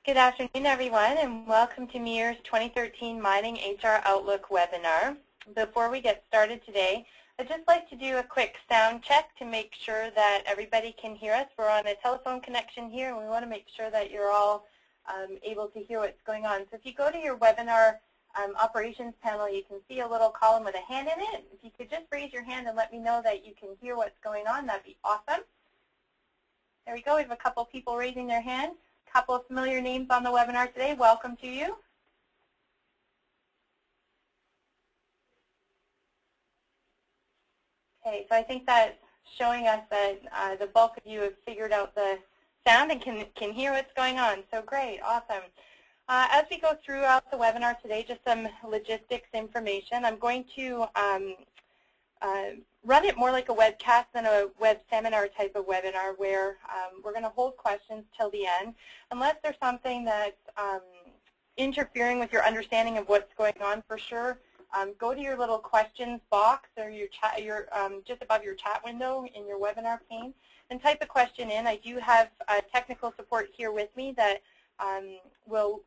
Good afternoon, everyone, and welcome to MIHR's 2013 Mining HR Outlook webinar. Before we get started today, I'd just like to do a quick sound check to make sure that everybody can hear us. We're on a telephone connection here, and we want to make sure that you're all able to hear what's going on. So if you go to your webinar operations panel, you can see a little column with a hand in it. If you could just raise your hand and let me know that you can hear what's going on, that'd be awesome. There we go. We have a couple people raising their hands. A couple of familiar names on the webinar today. Welcome to you. Okay, so I think that's showing us that the bulk of you have figured out the sound and can hear what's going on. So great, awesome. As we go throughout the webinar today, just some logistics information. I'm going to run it more like a webcast than a web seminar type of webinar where we're going to hold questions till the end. Unless there's something that's interfering with your understanding of what's going on, for sure, go to your little questions box or your chat, just above your chat window in your webinar pane and type a question in. I do have technical support here with me that will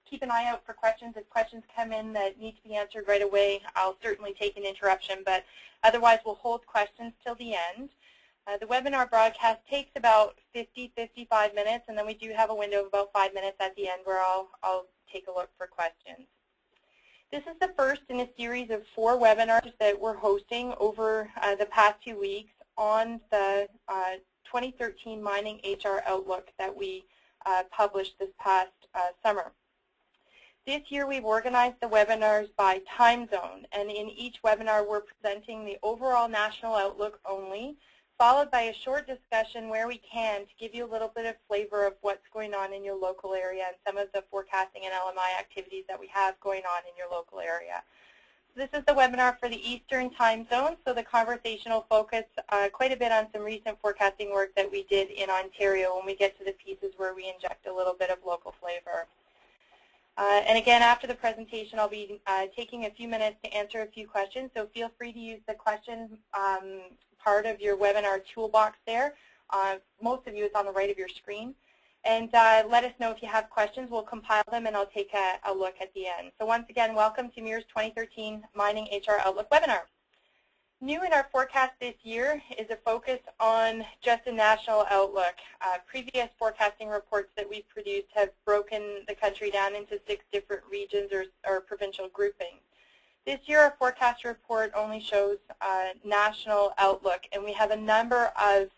keep an eye out for questions. If questions come in that need to be answered right away, I'll certainly take an interruption, but otherwise we'll hold questions till the end. The webinar broadcast takes about 50-55 minutes, and then we do have a window of about 5 minutes at the end where I'll take a look for questions. This is the first in a series of 4 webinars that we're hosting over the past 2 weeks on the 2013 Mining HR Outlook that we published this past summer. This year we've organized the webinars by time zone, and in each webinar we're presenting the overall national outlook only, followed by a short discussion where we can to give you a little bit of flavor of what's going on in your local area and some of the forecasting and LMI activities that we have going on in your local area. This is the webinar for the Eastern time zone, so the conversation will focus quite a bit on some recent forecasting work that we did in Ontario when we get to the pieces where we inject a little bit of local flavor. And again, after the presentation, I'll be taking a few minutes to answer a few questions, so feel free to use the question part of your webinar toolbox there. Most of you, it's on the right of your screen. And let us know if you have questions. We'll compile them, and I'll take a look at the end. So once again, welcome to MIHR's 2013 Mining HR Outlook webinar. New in our forecast this year is a focus on just a national outlook. Previous forecasting reports that we've produced have broken the country down into 6 different regions or provincial groupings. This year, our forecast report only shows national outlook, and we have a number of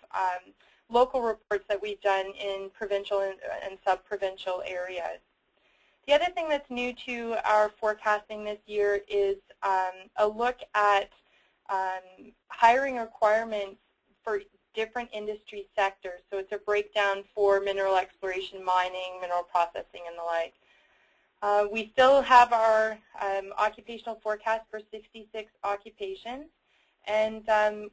local reports that we've done in provincial and sub-provincial areas. The other thing that's new to our forecasting this year is a look at hiring requirements for different industry sectors. So it's a breakdown for mineral exploration, mining, mineral processing, and the like. We still have our occupational forecast for 66 occupations. And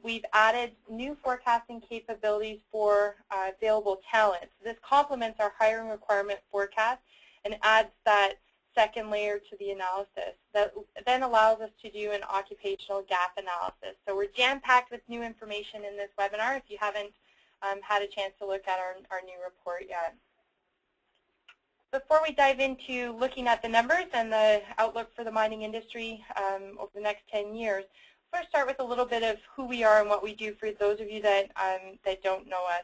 we've added new forecasting capabilities for available talent. So this complements our hiring requirement forecast and adds that second layer to the analysis. That then allows us to do an occupational gap analysis. So we're jam-packed with new information in this webinar if you haven't had a chance to look at our new report yet. Before we dive into looking at the numbers and the outlook for the mining industry over the next 10 years, I'll start with a little bit of who we are and what we do for those of you that don't know us.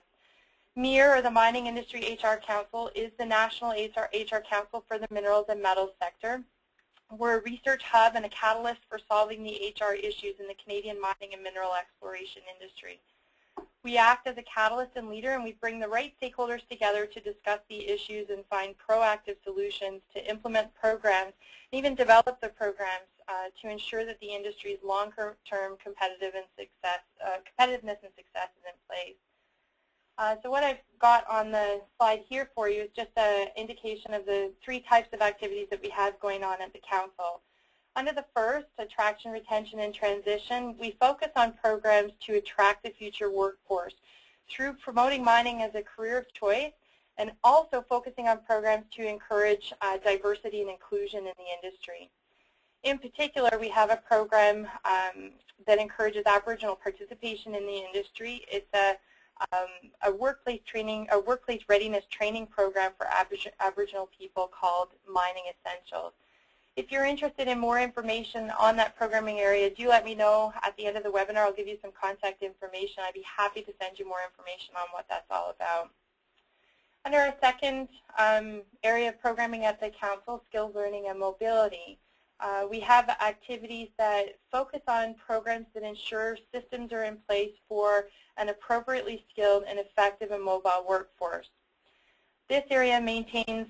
MIHR, or the Mining Industry HR Council, is the national HR council for the minerals and metals sector. We're a research hub and a catalyst for solving the HR issues in the Canadian mining and mineral exploration industry. We act as a catalyst and leader, and we bring the right stakeholders together to discuss the issues and find proactive solutions to implement programs and even develop the programs to ensure that the industry's long-term competitiveness and success is in place. So what I've got on the slide here for you is just an indication of the 3 types of activities that we have going on at the Council. Under the first, attraction, retention, and transition, we focus on programs to attract the future workforce through promoting mining as a career of choice and also focusing on programs to encourage diversity and inclusion in the industry. In particular, we have a program that encourages Aboriginal participation in the industry. It's a a workplace readiness training program for Aboriginal people called Mining Essentials. If you're interested in more information on that programming area, do let me know at the end of the webinar. I'll give you some contact information. I'd be happy to send you more information on what that's all about. Under our second area of programming at the Council, Skills Learning and Mobility, we have activities that focus on programs that ensure systems are in place for an appropriately skilled and effective and mobile workforce. This area maintains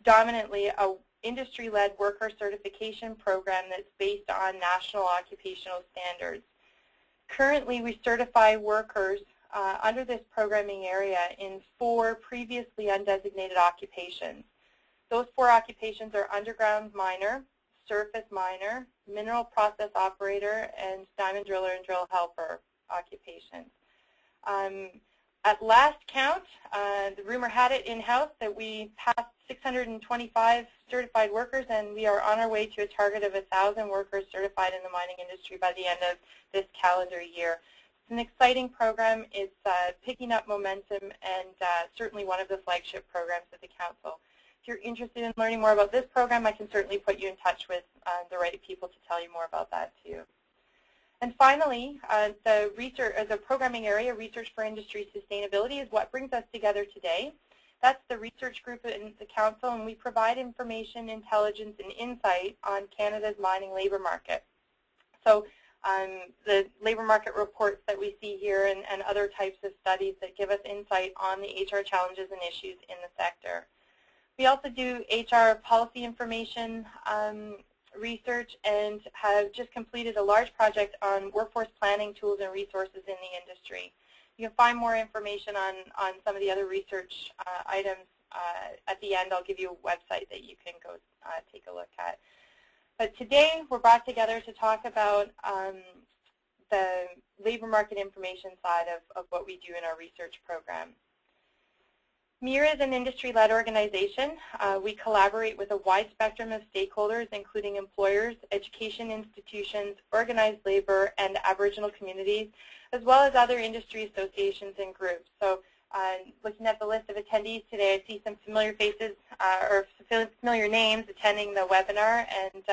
dominantly a industry-led worker certification program that's based on national occupational standards. Currently, we certify workers under this programming area in 4 previously undesignated occupations. Those 4 occupations are underground miner, surface miner, mineral process operator, and diamond driller and drill helper occupations. At last count, the rumor had it in-house that we passed 625 certified workers, and we are on our way to a target of 1,000 workers certified in the mining industry by the end of this calendar year. It's an exciting program. It's picking up momentum and certainly one of the flagship programs of the Council. If you're interested in learning more about this program, I can certainly put you in touch with the right people to tell you more about that too. And finally, the programming area, Research for Industry Sustainability, is what brings us together today. That's the research group in the Council, and we provide information, intelligence, and insight on Canada's mining labor market. So the labor market reports that we see here and other types of studies that give us insight on the HR challenges and issues in the sector. We also do HR policy information research and have just completed a large project on workforce planning tools and resources in the industry. You can find more information on some of the other research items at the end. I'll give you a website that you can go take a look at. But today we're brought together to talk about the labor market information side of what we do in our research program. MIHR is an industry-led organization. We collaborate with a wide spectrum of stakeholders, including employers, education institutions, organized labor, and Aboriginal communities, as well as other industry associations and groups. So looking at the list of attendees today, I see some familiar faces or familiar names attending the webinar and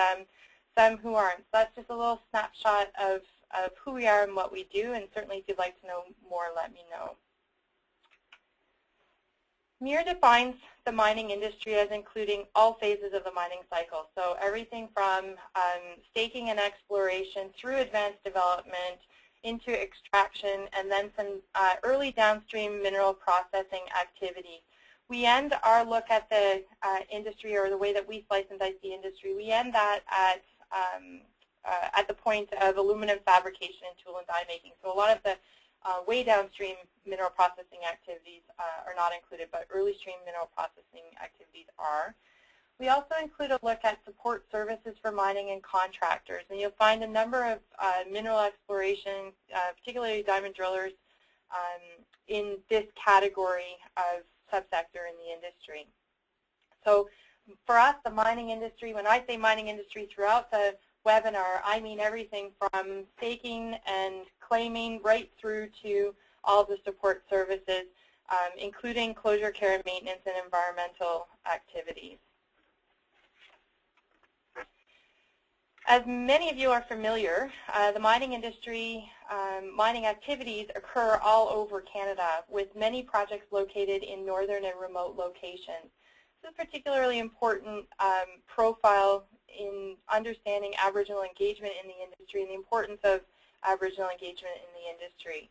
some who aren't. So that's just a little snapshot of who we are and what we do, and certainly if you'd like to know more, let me know. MIHR defines the mining industry as including all phases of the mining cycle, so everything from staking and exploration through advanced development into extraction and then some early downstream mineral processing activities. We end our look at the industry, or the way that we slice and dice the industry, we end that at the point of aluminum fabrication and tool and die making. So a lot of the way downstream mineral processing activities are not included, but early stream mineral processing activities are. We also include a look at support services for mining and contractors, and you'll find a number of mineral exploration, particularly diamond drillers, in this category of subsector in the industry. So for us, the mining industry, when I say mining industry throughout the webinar, I mean everything from staking and claiming right through to all the support services, including closure, care, and maintenance, and environmental activities. As many of you are familiar, the mining industry, mining activities occur all over Canada, with many projects located in northern and remote locations. This is a particularly important profile in understanding Aboriginal engagement in the industry and the importance of Aboriginal engagement in the industry.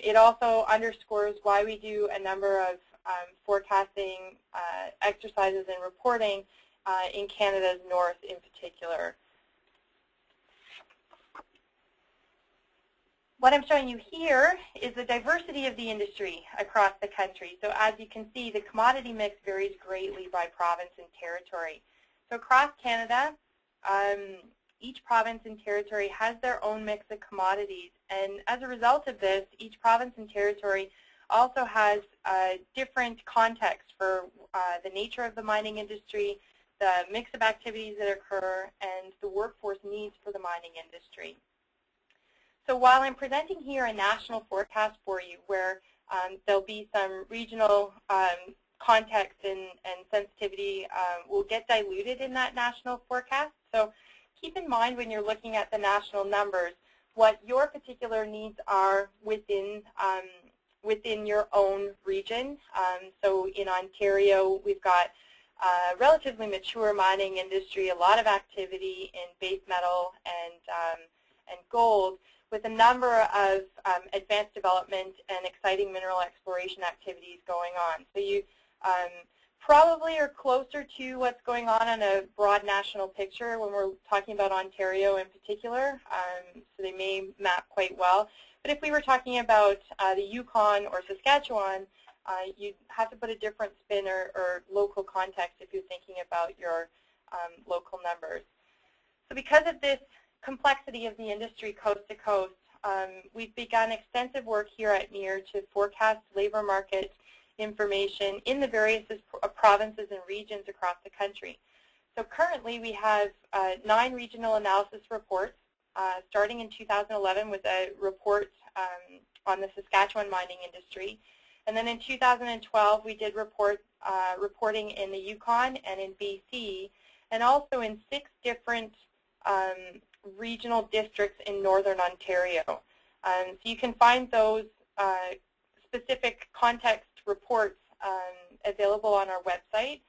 It also underscores why we do a number of forecasting exercises and reporting in Canada's north in particular. What I'm showing you here is the diversity of the industry across the country. So as you can see, the commodity mix varies greatly by province and territory. So across Canada, each province and territory has their own mix of commodities. And as a result of this, each province and territory also has different context for the nature of the mining industry, the mix of activities that occur, and the workforce needs for the mining industry. So while I'm presenting here a national forecast for you where there'll be some regional context and sensitivity will get diluted in that national forecast. So keep in mind when you're looking at the national numbers what your particular needs are within your own region. So in Ontario, we've got a relatively mature mining industry, a lot of activity in base metal and gold, with a number of advanced development and exciting mineral exploration activities going on. So you probably are closer to what's going on in a broad national picture when we're talking about Ontario in particular, so they may map quite well. But if we were talking about the Yukon or Saskatchewan, you'd have to put a different spin or local context if you're thinking about your local numbers. So because of this complexity of the industry coast to coast, we've begun extensive work here at MIHR to forecast labor market information in the various provinces and regions across the country. So currently we have 9 regional analysis reports, starting in 2011 with a report on the Saskatchewan mining industry. And then in 2012 we did reporting in the Yukon and in BC, and also in 6 different regional districts in northern Ontario. So you can find those specific context reports available on our website.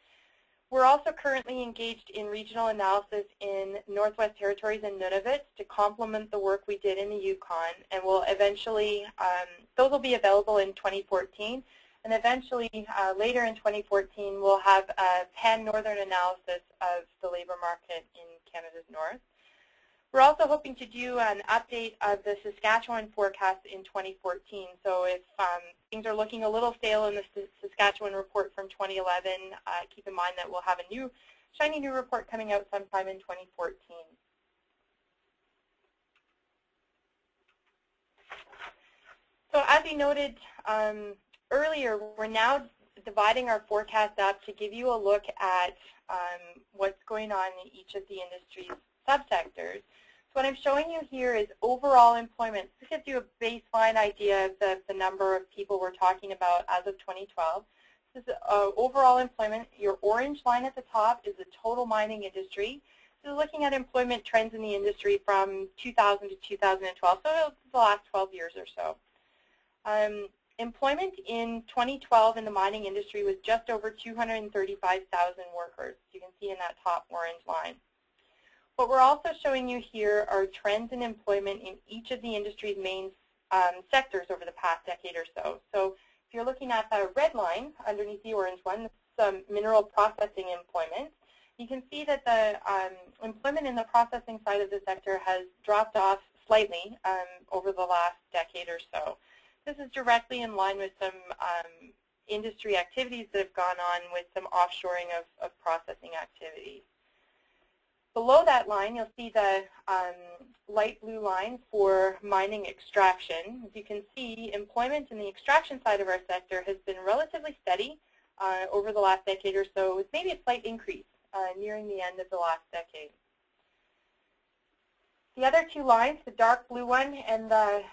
We're also currently engaged in regional analysis in Northwest Territories and Nunavut to complement the work we did in the Yukon, and we'll eventually, those will be available in 2014, and eventually later in 2014 we'll have a pan-northern analysis of the labor market in Canada's north. We're also hoping to do an update of the Saskatchewan forecast in 2014. So if things are looking a little stale in the Saskatchewan report from 2011, keep in mind that we'll have a new, shiny new report coming out sometime in 2014. So as we noted earlier, we're now dividing our forecast up to give you a look at what's going on in each of the industry's subsectors. So what I'm showing you here is overall employment. This gives you a baseline idea of the number of people we're talking about as of 2012. This is overall employment. Your orange line at the top is the total mining industry. So looking at employment trends in the industry from 2000 to 2012, so it's the last 12 years or so. Employment in 2012 in the mining industry was just over 235,000 workers. You can see in that top orange line. What we're also showing you here are trends in employment in each of the industry's main sectors over the past decade or so. So if you're looking at the red line underneath the orange one, this is mineral processing employment. You can see that the employment in the processing side of the sector has dropped off slightly over the last decade or so. This is directly in line with some industry activities that have gone on with some offshoring of processing activities. Below that line, you'll see the light blue line for mining extraction. As you can see, employment in the extraction side of our sector has been relatively steady over the last decade or so, with maybe a slight increase nearing the end of the last decade. The other two lines, the dark blue one and the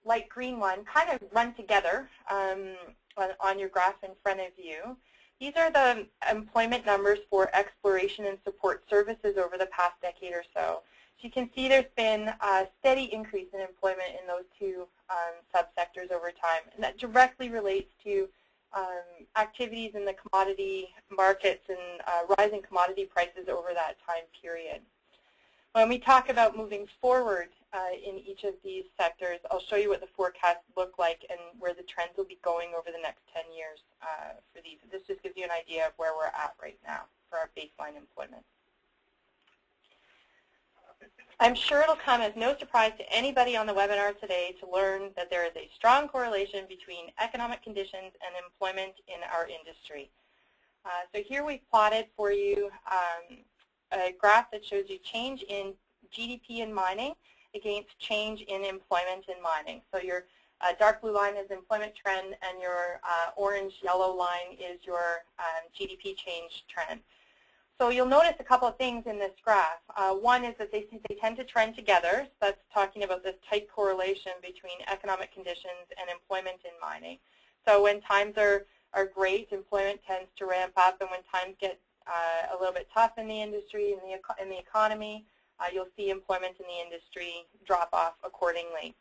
light green one, kind of run together on your graph in front of you. These are the employment numbers for exploration and support services over the past decade or so. So you can see there's been a steady increase in employment in those two subsectors over time, and that directly relates to activities in the commodity markets and rising commodity prices over that time period. When we talk about moving forward in each of these sectors, I'll show you what the forecasts look like and where the trends will be going over the next 10 years for these. This just gives you an idea of where we're at right now for our baseline employment. I'm sure it'll come as no surprise to anybody on the webinar today to learn that there is a strong correlation between economic conditions and employment in our industry. So here we've plotted for you a graph that shows you change in GDP in mining against change in employment in mining. So your dark blue line is employment trend, and your orange-yellow line is your GDP change trend. So you'll notice a couple of things in this graph. One is that they tend to trend together. So that's talking about this tight correlation between economic conditions and employment in mining. So when times are great, employment tends to ramp up, and when times get a little bit tough in the industry, in the economy, you'll see employment in the industry drop off accordingly.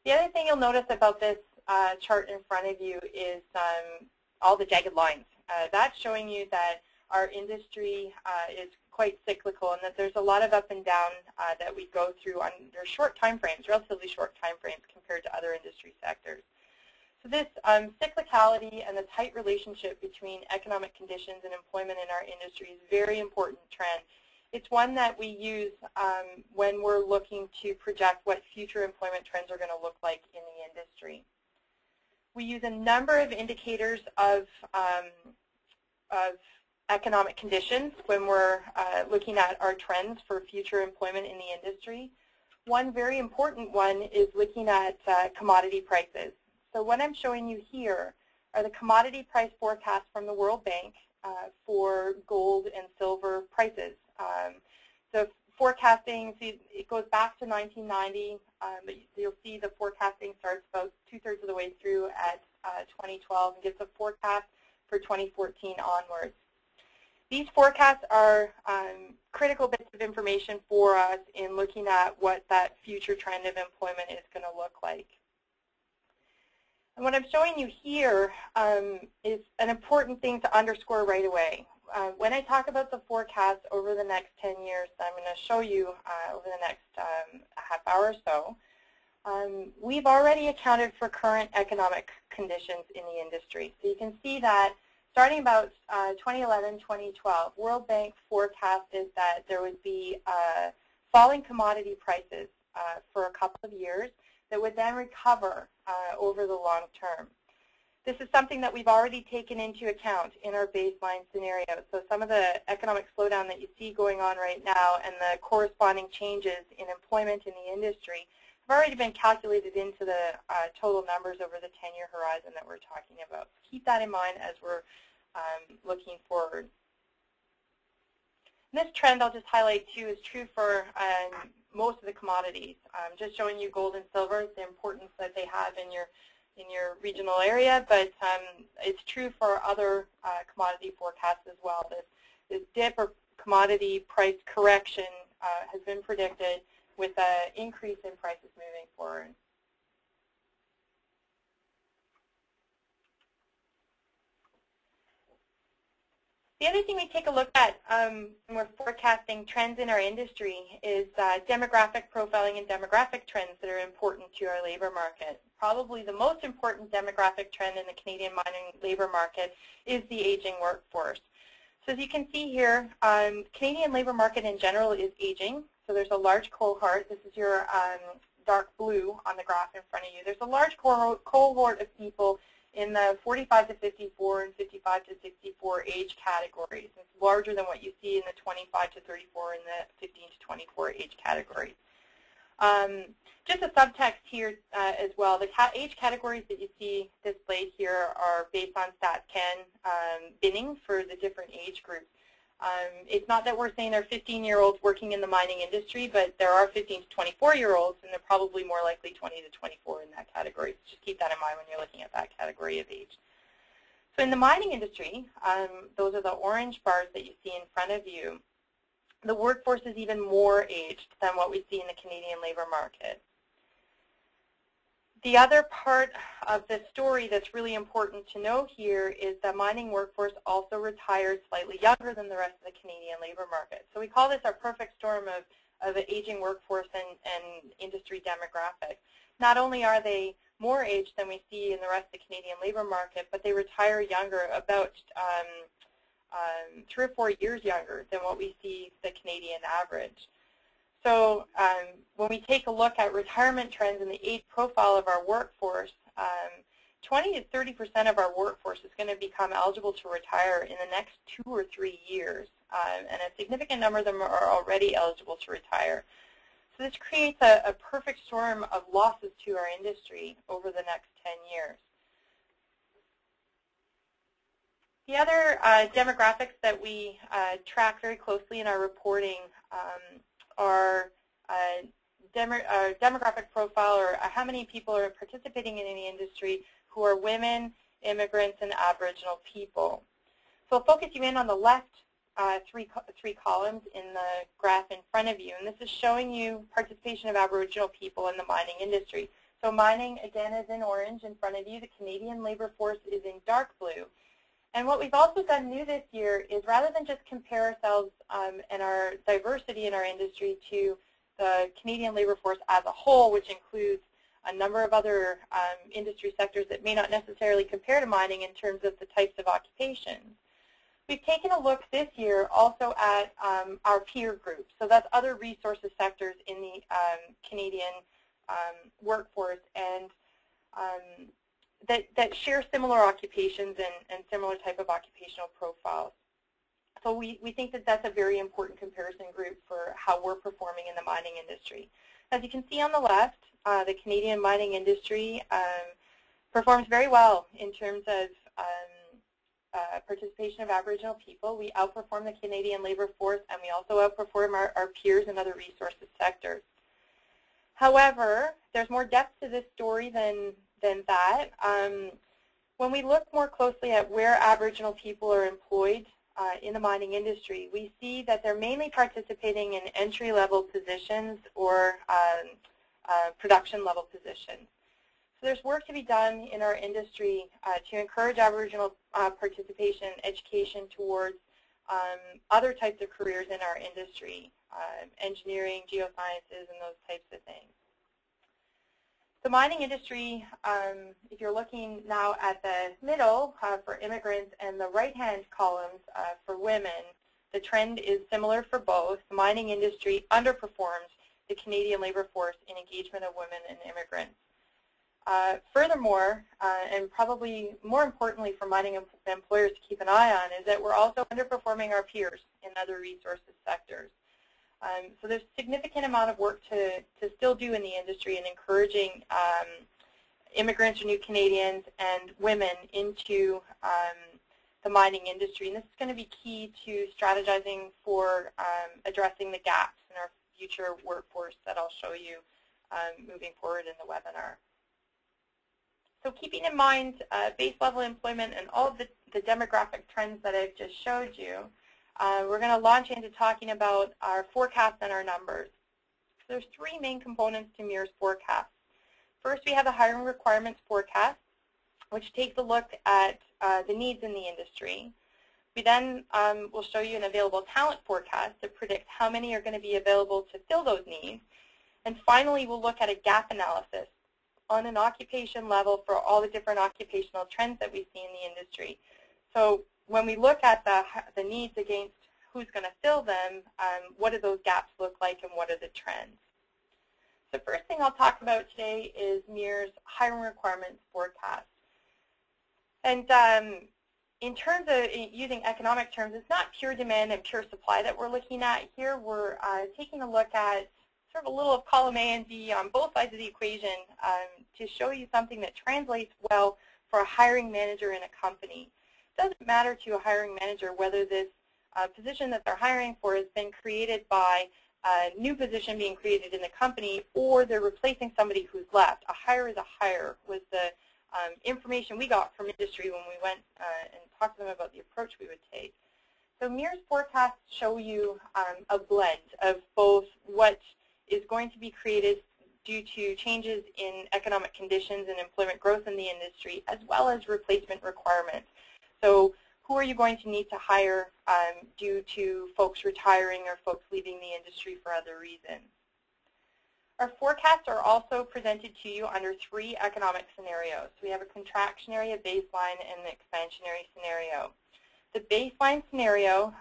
The other thing you'll notice about this chart in front of you is all the jagged lines. That's showing you that our industry is quite cyclical, and that there's a lot of up and down that we go through under short time frames, relatively short time frames compared to other industry sectors. So this cyclicality and the tight relationship between economic conditions and employment in our industry is a very important trend. It's one that we use when we're looking to project what future employment trends are going to look like in the industry. We use a number of indicators of economic conditions when we're looking at our trends for future employment in the industry. One very important one is looking at commodity prices. So what I'm showing you here are the commodity price forecasts from the World Bank for gold and silver prices. So forecasting, see, it goes back to 1990, but you'll see the forecasting starts about 2/3 of the way through at 2012 and gives a forecast for 2014 onwards. These forecasts are critical bits of information for us in looking at what that future trend of employment is going to look like. And what I'm showing you here is an important thing to underscore right away. When I talk about the forecast over the next 10 years that I'm going to show you over the next half hour or so, we've already accounted for current economic conditions in the industry. So you can see that starting about 2011, 2012, World Bank forecasted that there would be falling commodity prices for a couple of years that would then recover over the long term. This is something that we've already taken into account in our baseline scenario. So some of the economic slowdown that you see going on right now and the corresponding changes in employment in the industry have already been calculated into the total numbers over the 10-year horizon that we're talking about. Keep that in mind as we're looking forward. And this trend I'll just highlight too is true for most of the commodities. Just showing you gold and silver, the importance that they have in your regional area, but it's true for other commodity forecasts as well. This dip or commodity price correction has been predicted with an increase in prices moving forward. The other thing we take a look at when we're forecasting trends in our industry is demographic profiling and demographic trends that are important to our labor market. Probably the most important demographic trend in the Canadian mining labor market is the aging workforce. So as you can see here, Canadian labor market in general is aging. So there's a large cohort. This is your dark blue on the graph in front of you. There's a large cohort of people in the 45 to 54 and 55 to 64 age categories. It's larger than what you see in the 25 to 34 and the 15 to 24 age categories. Just a subtext here as well. The age categories that you see displayed here are based on StatCan binning for the different age groups. It's not that we're saying there are 15-year-olds working in the mining industry, but there are 15 to 24-year-olds, and they're probably more likely 20 to 24 in that category. So just keep that in mind when you're looking at that category of age. So in the mining industry, those are the orange bars that you see in front of you. The workforce is even more aged than what we see in the Canadian labor market. The other part of the story that's really important to know here is that mining workforce also retires slightly younger than the rest of the Canadian labor market. So we call this our perfect storm of an aging workforce and industry demographics. Not only are they more aged than we see in the rest of the Canadian labor market, but they retire younger, about 3 or 4 years younger than what we see the Canadian average. So when we take a look at retirement trends and the age profile of our workforce, 20 to 30% of our workforce is going to become eligible to retire in the next 2 or 3 years, and a significant number of them are already eligible to retire. So this creates a perfect storm of losses to our industry over the next 10 years. The other demographics that we track very closely in our reporting are demographic profile, or how many people are participating in the industry who are women, immigrants, and Aboriginal people. So I'll focus you in on the left three columns in the graph in front of you, and this is showing you participation of Aboriginal people in the mining industry. So mining, again, is in orange in front of you. The Canadian labour force is in dark blue. And what we've also done new this year is, rather than just compare ourselves and our diversity in our industry to the Canadian labour force as a whole, which includes a number of other industry sectors that may not necessarily compare to mining in terms of the types of occupations, we've taken a look this year also at our peer group. So that's other resources sectors in the Canadian workforce, and that share similar occupations and similar type of occupational profiles. So we think that that's a very important comparison group for how we're performing in the mining industry. As you can see on the left, the Canadian mining industry performs very well in terms of participation of Aboriginal people. We outperform the Canadian labour force, and we also outperform our peers in other resources sectors. However, there's more depth to this story than that. When we look more closely at where Aboriginal people are employed in the mining industry, we see that they're mainly participating in entry-level positions or production-level positions. So there's work to be done in our industry to encourage Aboriginal participation and education towards other types of careers in our industry, engineering, geosciences, and those types of things. The mining industry, if you're looking now at the middle for immigrants and the right-hand columns for women, the trend is similar for both. The mining industry underperforms the Canadian labour force in engagement of women and immigrants. Furthermore, and probably more importantly for mining employers to keep an eye on, is that we're also underperforming our peers in other resources sectors. So there's a significant amount of work to still do in the industry in encouraging immigrants or new Canadians and women into the mining industry. And this is going to be key to strategizing for addressing the gaps in our future workforce that I'll show you moving forward in the webinar. So keeping in mind base level employment and all of the demographic trends that I've just showed you, we're going to launch into talking about our forecasts and our numbers. So there's three main components to MIHR's forecast. First, we have the hiring requirements forecast, which takes a look at the needs in the industry. We then will show you an available talent forecast to predict how many are going to be available to fill those needs. And finally, we'll look at a gap analysis on an occupation level for all the different occupational trends that we see in the industry. So when we look at the needs against who's going to fill them, what do those gaps look like and what are the trends? The first thing I'll talk about today is MIHR's hiring requirements forecast. And in terms of using economic terms, it's not pure demand and pure supply that we're looking at here. We're taking a look at sort of a little of column A and B on both sides of the equation to show you something that translates well for a hiring manager in a company. It doesn't matter to a hiring manager whether this position that they're hiring for has been created by a new position being created in the company or they're replacing somebody who's left. A hire is a hire was the information we got from industry when we went and talked to them about the approach we would take. So MIHR's forecasts show you a blend of both what is going to be created due to changes in economic conditions and employment growth in the industry, as well as replacement requirements. So who are you going to need to hire due to folks retiring or folks leaving the industry for other reasons? Our forecasts are also presented to you under three economic scenarios. We have a contractionary, a baseline, and an expansionary scenario. The baseline scenario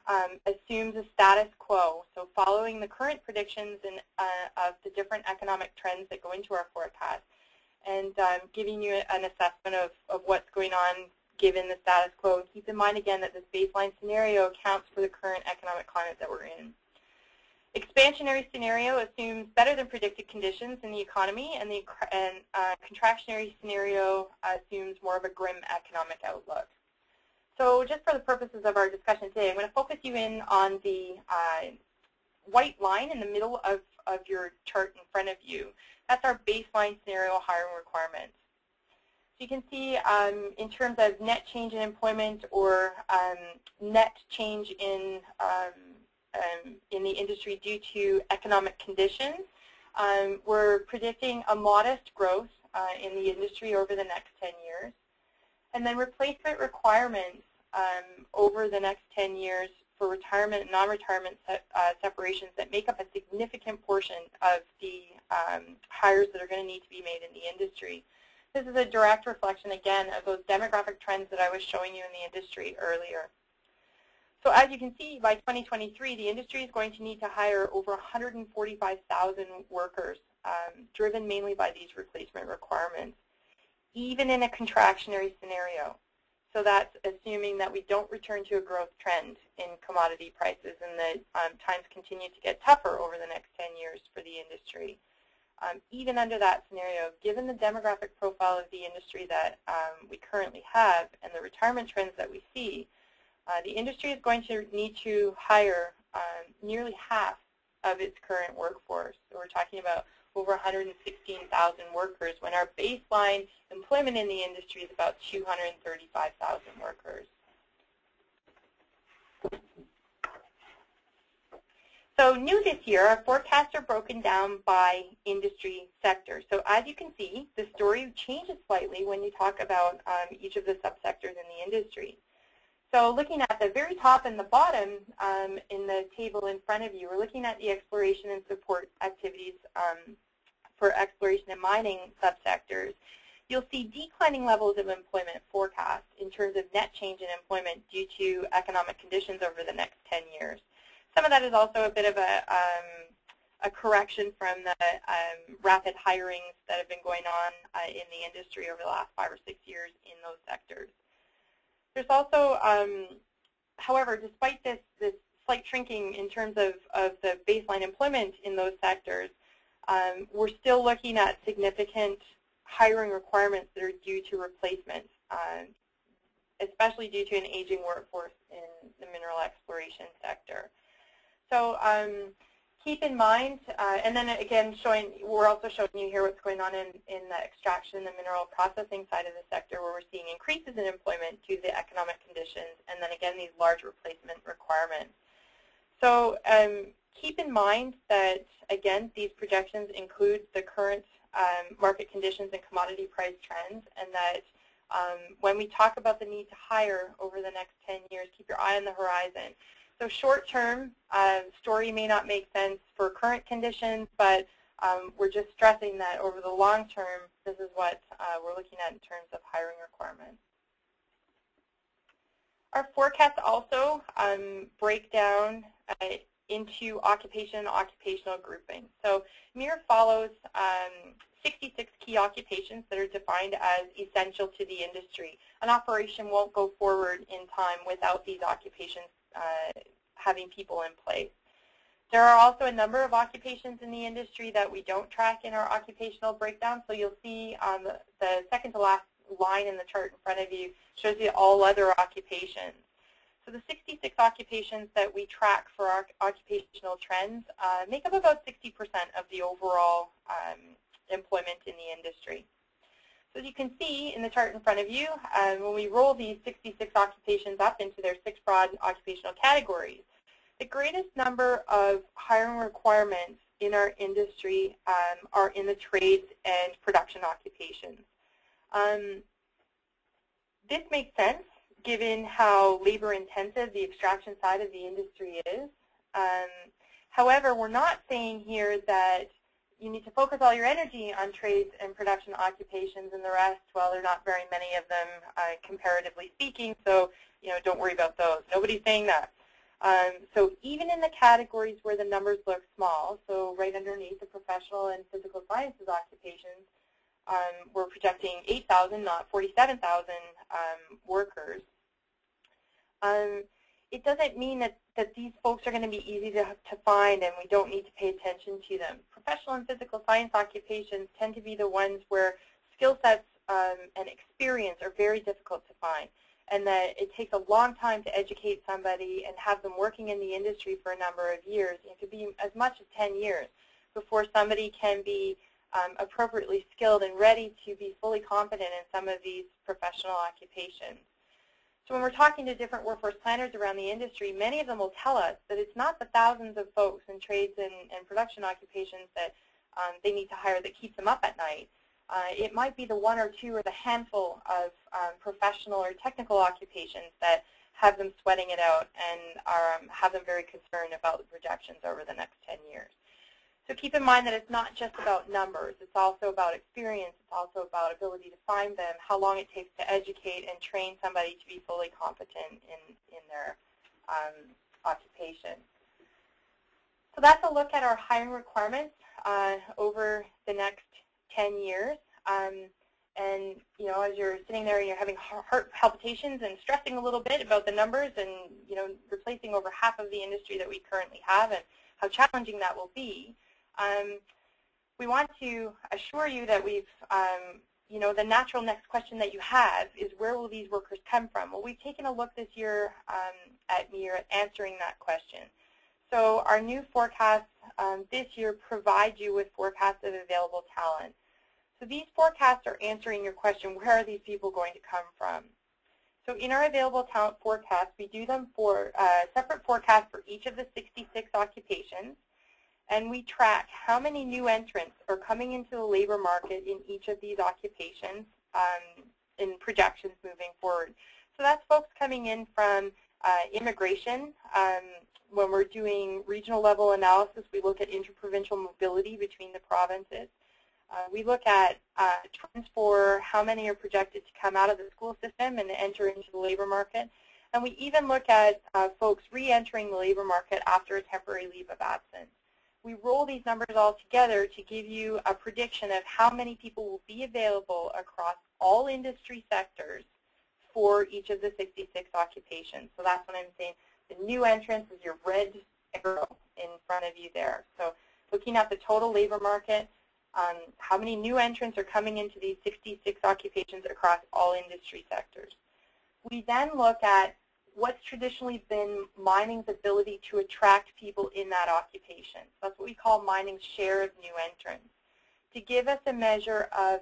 assumes a status quo, so following the current predictions of the different economic trends that go into our forecast, and giving you an assessment of what's going on given the status quo. Keep in mind again that this baseline scenario accounts for the current economic climate that we're in. Expansionary scenario assumes better than predicted conditions in the economy, and the contractionary scenario assumes more of a grim economic outlook. So just for the purposes of our discussion today, I'm going to focus you in on the white line in the middle of your chart in front of you. That's our baseline scenario hiring requirements. So you can see in terms of net change in employment or net change in the industry due to economic conditions, we're predicting a modest growth in the industry over the next 10 years. And then replacement requirements over the next 10 years for retirement and non-retirement separations that make up a significant portion of the hires that are going to need to be made in the industry. This is a direct reflection, again, of those demographic trends that I was showing you in the industry earlier. So as you can see, by 2023, the industry is going to need to hire over 145,000 workers, driven mainly by these replacement requirements, even in a contractionary scenario. So that's assuming that we don't return to a growth trend in commodity prices and that times continue to get tougher over the next 10 years for the industry. Even under that scenario, given the demographic profile of the industry that we currently have and the retirement trends that we see, the industry is going to need to hire nearly half of its current workforce. So we're talking about over 116,000 workers when our baseline employment in the industry is about 235,000 workers. So new this year, our forecasts are broken down by industry sector. So as you can see, the story changes slightly when you talk about each of the subsectors in the industry. So looking at the very top and the bottom in the table in front of you, we're looking at the exploration and support activities for exploration and mining subsectors. You'll see declining levels of employment forecast in terms of net change in employment due to economic conditions over the next 10 years. Some of that is also a bit of a correction from the rapid hirings that have been going on in the industry over the last 5 or 6 years in those sectors. There's also, however, despite this slight shrinking in terms of the baseline employment in those sectors, we're still looking at significant hiring requirements that are due to replacement, especially due to an aging workforce in the mineral exploration sector. So keep in mind, and then again, we're also showing you here what's going on in the extraction and the mineral processing side of the sector, where we're seeing increases in employment due to the economic conditions, and then again, these large replacement requirements. So keep in mind that, again, these projections include the current market conditions and commodity price trends, and that when we talk about the need to hire over the next 10 years, keep your eye on the horizon. So short-term, story may not make sense for current conditions, but we're just stressing that over the long term, this is what we're looking at in terms of hiring requirements. Our forecasts also break down into occupation and occupational grouping. So MIHR follows 66 key occupations that are defined as essential to the industry. An operation won't go forward in time without these occupations having people in place. There are also a number of occupations in the industry that we don't track in our occupational breakdown. So you'll see on the second to last line in the chart in front of you shows you all other occupations. So the 66 occupations that we track for our occupational trends make up about 60% of the overall employment in the industry. So as you can see in the chart in front of you, when we roll these 66 occupations up into their 6 broad occupational categories, the greatest number of hiring requirements in our industry are in the trades and production occupations. This makes sense given how labor-intensive the extraction side of the industry is. However, we're not saying here that you need to focus all your energy on trades and production occupations, and the rest, well, there are not very many of them comparatively speaking, so don't worry about those. Nobody's saying that. So even in the categories where the numbers look small, so right underneath the professional and physical sciences occupations, we're projecting 8,000, not 47,000 workers. It doesn't mean that these folks are going to be easy to find and we don't need to pay attention to them. Professional and physical science occupations tend to be the ones where skill sets and experience are very difficult to find. and that it takes a long time to educate somebody and have them working in the industry for a number of years. It could be as much as 10 years before somebody can be appropriately skilled and ready to be fully competent in some of these professional occupations. So when we're talking to different workforce planners around the industry, many of them will tell us that it's not the thousands of folks in trades and production occupations that they need to hire that keeps them up at night. It might be the one or two or the handful of professional or technical occupations that have them sweating it out and have them very concerned about the projections over the next 10 years. So keep in mind that it's not just about numbers. It's also about experience. It's also about ability to find them, how long it takes to educate and train somebody to be fully competent in their occupation. So that's a look at our hiring requirements over the next 10 years. And you know, as you're sitting there and you're having heart palpitations and stressing a little bit about the numbers and, you know, replacing over half of the industry that we currently have and how challenging that will be, we want to assure you that we've, you know, the natural next question that you have is, where will these workers come from? Well, we've taken a look this year at MIHR at answering that question. So our new forecasts this year provide you with forecasts of available talent. So these forecasts are answering your question, where are these people going to come from? So in our available talent forecasts, we do them for separate forecasts for each of the 66 occupations, and we track how many new entrants are coming into the labor market in each of these occupations in projections moving forward. So that's folks coming in from immigration. When we're doing regional level analysis, we look at interprovincial mobility between the provinces. We look at trends for how many are projected to come out of the school system and enter into the labor market. And we even look at folks re-entering the labor market after a temporary leave of absence. We roll these numbers all together to give you a prediction of how many people will be available across all industry sectors for each of the 66 occupations. So that's what I'm saying. The new entrance is your red arrow in front of you there. So looking at the total labor market, how many new entrants are coming into these 66 occupations across all industry sectors. We then look at what's traditionally been mining's ability to attract people in that occupation. So that's what we call mining's share of new entrants, to give us a measure of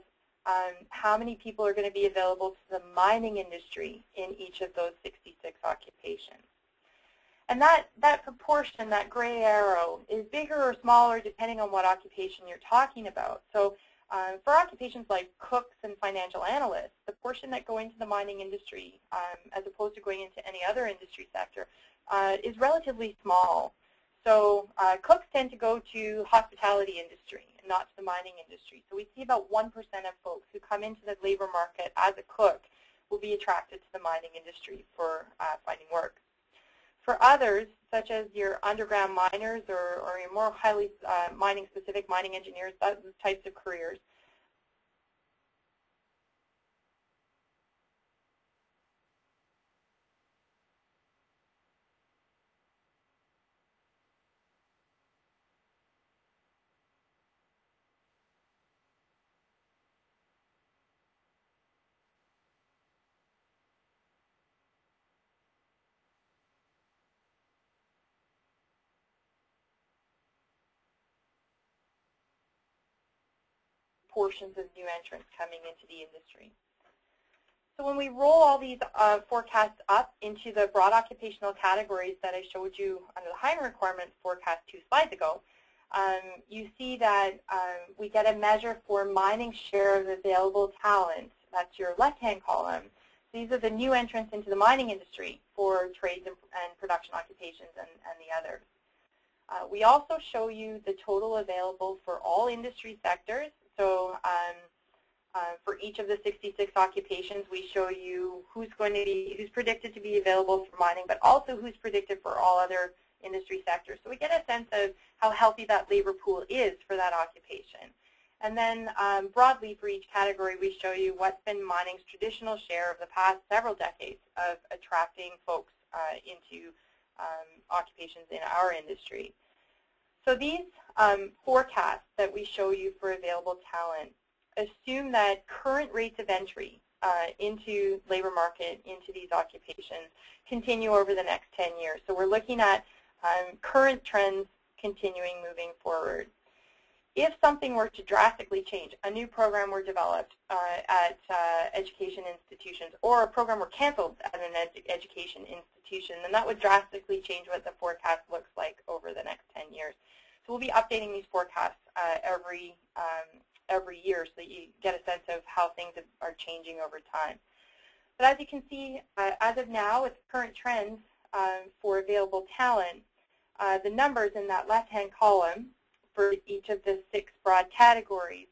how many people are going to be available to the mining industry in each of those 66 occupations. And that proportion, that gray arrow, is bigger or smaller depending on what occupation you're talking about. So for occupations like cooks and financial analysts, the portion that go into the mining industry as opposed to going into any other industry sector is relatively small. So cooks tend to go to hospitality industry and not to the mining industry. So we see about 1% of folks who come into the labor market as a cook will be attracted to the mining industry for finding work. For others, such as your underground miners or your more highly mining-specific mining engineers, those types of careers, portions of new entrants coming into the industry. So when we roll all these forecasts up into the broad occupational categories that I showed you under the hiring requirements forecast 2 slides ago, you see that we get a measure for mining share of available talent. That's your left-hand column. These are the new entrants into the mining industry for trades and production occupations and the others. We also show you the total available for all industry sectors. So for each of the 66 occupations, we show you who's predicted to be available for mining, but also who's predicted for all other industry sectors. So we get a sense of how healthy that labor pool is for that occupation. And then broadly for each category, we show you what's been mining's traditional share of the past several decades of attracting folks into occupations in our industry. So these forecasts that we show you for available talent assume that current rates of entry into labor market, into these occupations, continue over the next 10 years. So we're looking at current trends continuing moving forward. If something were to drastically change, a new program were developed at education institutions, or a program were canceled at an education institution, then that would drastically change what the forecast looks like over the next 10 years. So we'll be updating these forecasts every year so that you get a sense of how things are changing over time. But as you can see, as of now, with current trends for available talent, the numbers in that left-hand column for each of the 6 broad categories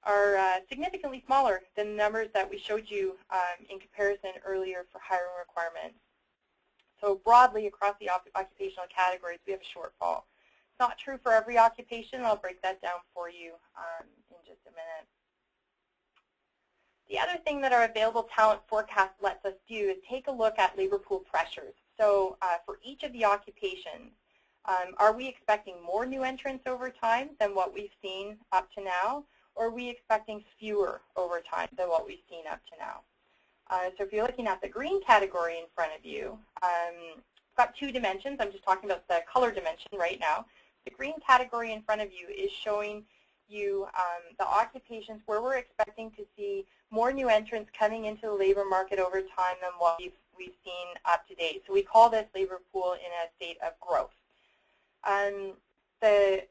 are significantly smaller than the numbers that we showed you in comparison earlier for hiring requirements. So broadly across the occupational categories, we have a shortfall. It's not true for every occupation. I'll break that down for you in just a minute. The other thing that our available talent forecast lets us do is take a look at labor pool pressures. So for each of the occupations, are we expecting more new entrants over time than what we've seen up to now, or are we expecting fewer over time than what we've seen up to now? So if you're looking at the green category in front of you, it's got 2 dimensions. I'm just talking about the color dimension right now. The green category in front of you is showing you the occupations where we're expecting to see more new entrants coming into the labor market over time than what we've seen up to date. So we call this labor pool in a state of growth. The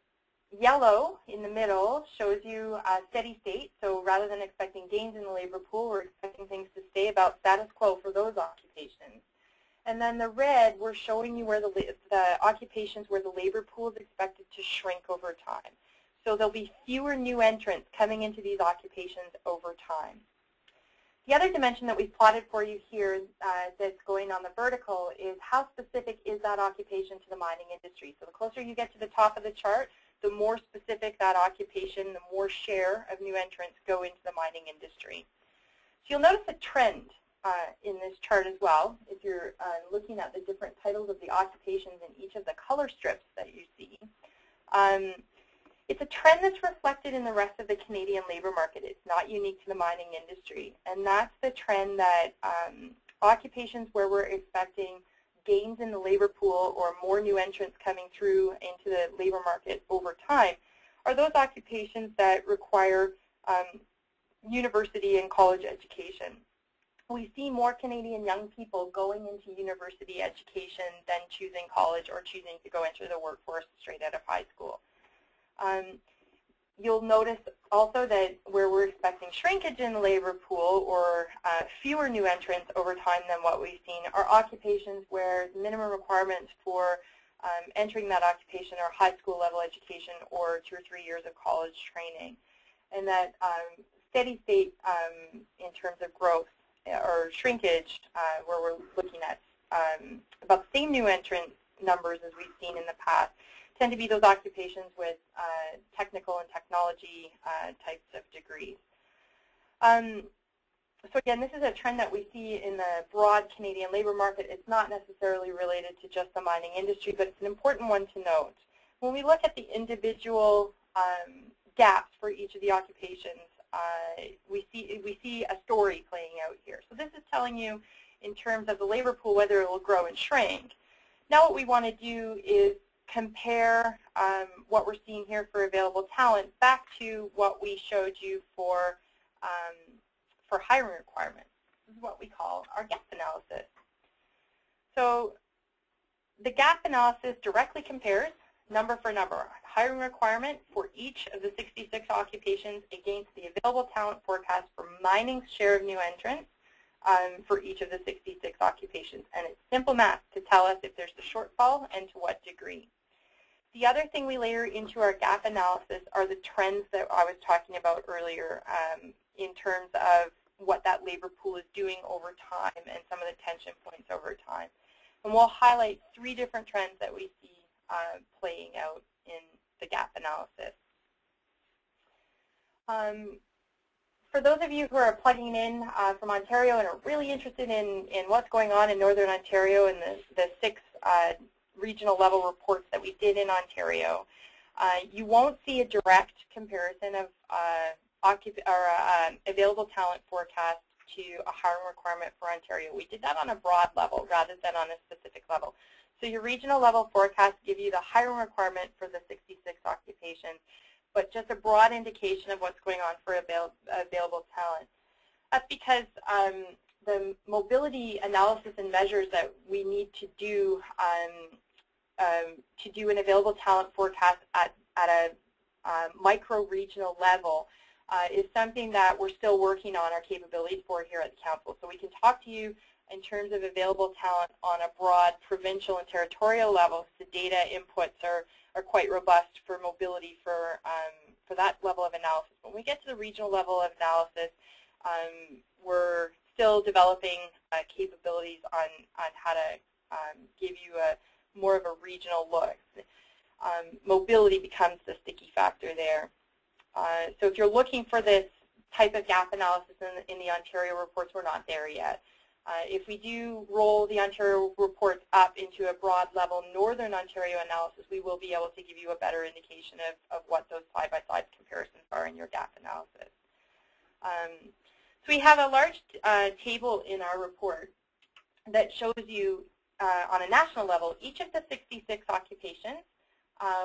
yellow in the middle shows you a steady state. So rather than expecting gains in the labor pool, we're expecting things to stay about status quo for those occupations. And then the red, we're showing you where the occupations where the labor pool is expected to shrink over time. So there'll be fewer new entrants coming into these occupations over time. The other dimension that we've plotted for you here that's going on the vertical is how specific is that occupation to the mining industry. So the closer you get to the top of the chart, the more specific that occupation, the more share of new entrants go into the mining industry. So you'll notice a trend in this chart as well. If you're looking at the different titles of the occupations in each of the color strips that you see, it's a trend that's reflected in the rest of the Canadian labor market. It's not unique to the mining industry. And that's the trend that occupations where we're expecting gains in the labor pool or more new entrants coming through into the labor market over time are those occupations that require university and college education. We see more Canadian young people going into university education than choosing college or choosing to go into the workforce straight out of high school. You'll notice also that where we're expecting shrinkage in the labor pool or fewer new entrants over time than what we've seen are occupations where the minimum requirements for entering that occupation are high school level education or 2 or 3 years of college training. And that steady state in terms of growth or shrinkage where we're looking at about the same new entrant numbers as we've seen in the past tend to be those occupations with technical and technology types of degrees. So again, this is a trend that we see in the broad Canadian labor market. It's not necessarily related to just the mining industry, but it's an important one to note. When we look at the individual gaps for each of the occupations, we see a story playing out here. So this is telling you in terms of the labor pool whether it will grow and shrink. Now what we want to do is compare what we're seeing here for available talent back to what we showed you for hiring requirements. This is what we call our gap analysis. So the gap analysis directly compares number for number hiring requirement for each of the 66 occupations against the available talent forecast for mining's share of new entrants for each of the 66 occupations. And it's simple math to tell us if there's a shortfall and to what degree. The other thing we layer into our gap analysis are the trends that I was talking about earlier in terms of what that labor pool is doing over time and some of the tension points over time. And we'll highlight 3 different trends that we see playing out in the gap analysis. For those of you who are plugging in from Ontario and are really interested in what's going on in Northern Ontario and the 6 regional level reports that we did in Ontario, you won't see a direct comparison of available talent forecast to a hiring requirement for Ontario. We did that on a broad level rather than on a specific level. So your regional level forecasts give you the hiring requirement for the 66 occupations, but just a broad indication of what's going on for available talent. That's because the mobility analysis and measures that we need to do an available talent forecast at a micro-regional level is something that we're still working on our capabilities for here at the Council. So we can talk to you in terms of available talent on a broad provincial and territorial level. The data inputs are quite robust for mobility for that level of analysis. When we get to the regional level of analysis, we're still developing capabilities on how to give you more of a regional look. Mobility becomes the sticky factor there. So if you're looking for this type of gap analysis in the Ontario reports, we're not there yet. If we do roll the Ontario reports up into a broad level Northern Ontario analysis, we will be able to give you a better indication of what those side-by-side comparisons are in your gap analysis. So we have a large table in our report that shows you on a national level each of the 66 occupations,